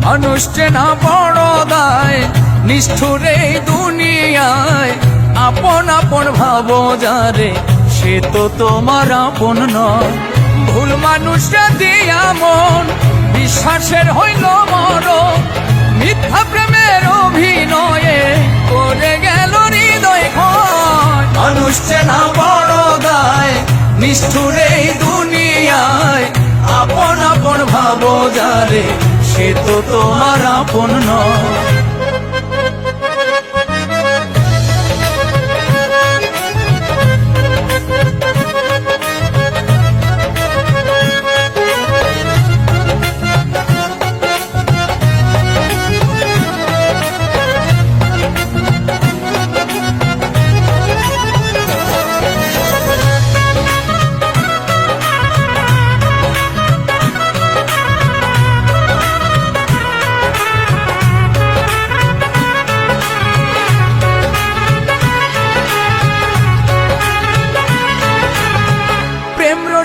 মানুষ চেনা বড় দায়, নিষ্ঠুর এই দুনিয়ায়। আপন আপন ভাবো যারে, সে তো তোমার আপন নয়। ভুল মানুষটা দিয়া মন, বিশ্বাসের হইল মরণ। মিথ্যা প্রেমের অভিনয়ে করে গেল হৃদয় ক্ষয়। মানুষ চেনা বড় দায়, নিষ্ঠুর এই দুনিয়ায়। আপন আপন ভাবো যারে, সে তো তোমার আপন নয়।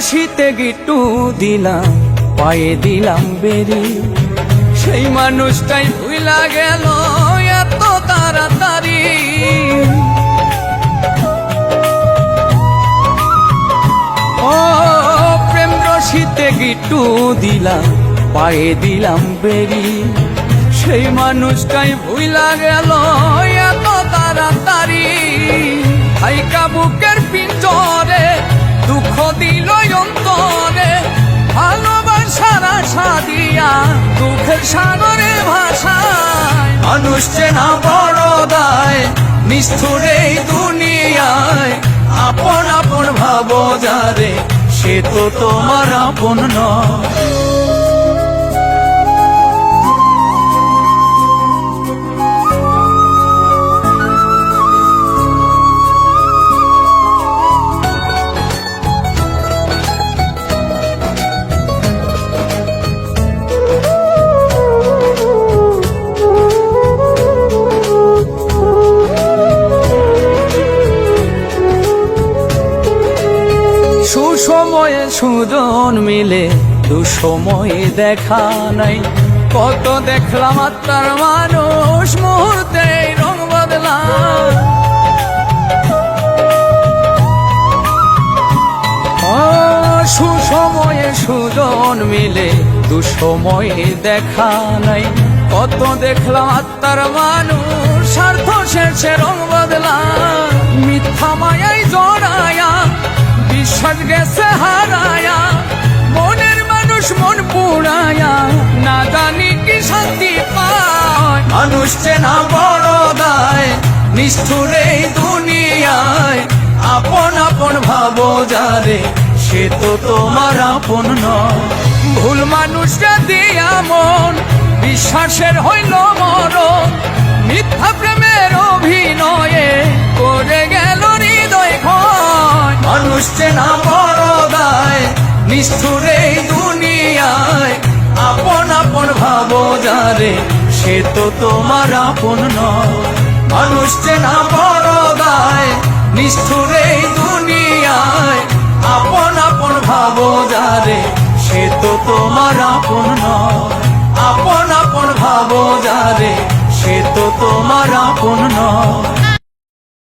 শীতে গিট্টু দিলাম, পায়ে দিলাম বেরি। সেই মানুষটাই ভুইলা গেল এত তাড়াতাড়ি। ও প্রেম রশিতে গিট্টু দিলাম, পায়ে দিলাম বেরি। সেই মানুষটাই ভুইলা গেল এত তাড়াতাড়ি। হাইকা বুকের পিঞ্জরে দুঃখ দিল অন্তরে, ভালোবাসার আশা দিয়া দুঃখের সাগরে ভাষায়। মানুষ চেনা বড় দায়, নিষ্ঠুর এই দুনিয়ায়। আপন আপন ভাবো যারে, সে তো তোমার আপন নয়। সুসময়ে সুজন মিলে, দুসময়ে দেখা নাই। কত দেখলাম আত্মার মানুষ, মুহূর্তে রং বদলা। সুসময়ে সুজন মিলে, দুসময়ে দেখা নাই। কত দেখলাম আত্মার মানুষ, স্বার্থ শেষে রং বদলা। মিথ্যা মায়ায় জড়ায়া, বিশ্বাস গেছে হারায়া। মনের মানুষ মন পুড়ায়া, না জানি কি শান্তি পায়। মানুষ চেনা বড় দায়, নিষ্ঠুর এই দুনিয়ায়। আপন আপন ভাবো যারে, সে তো তোমার আপন নয়। ভুল মানুষটা দিয়া মন, বিশ্বাসের হইল মরণ। মিথ্যা প্রেমের অভিনয়ে করে গেল হৃদয় ক্ষয়। মানুষ চেনা বড় দায়, নিষ্ঠুর এই দুনিয়ায়। আপন আপন ভাবো যারে, সে তো তোমার আপন নয়। মানুষ চেনা বড় দায়, নিষ্ঠুর এই দুনিয়ায়। আপন আপন ভাবো যারে, সে তো তোমার আপন নয়। আপন আপন ভাবো যারে, সে তো তোমার আপন নয়।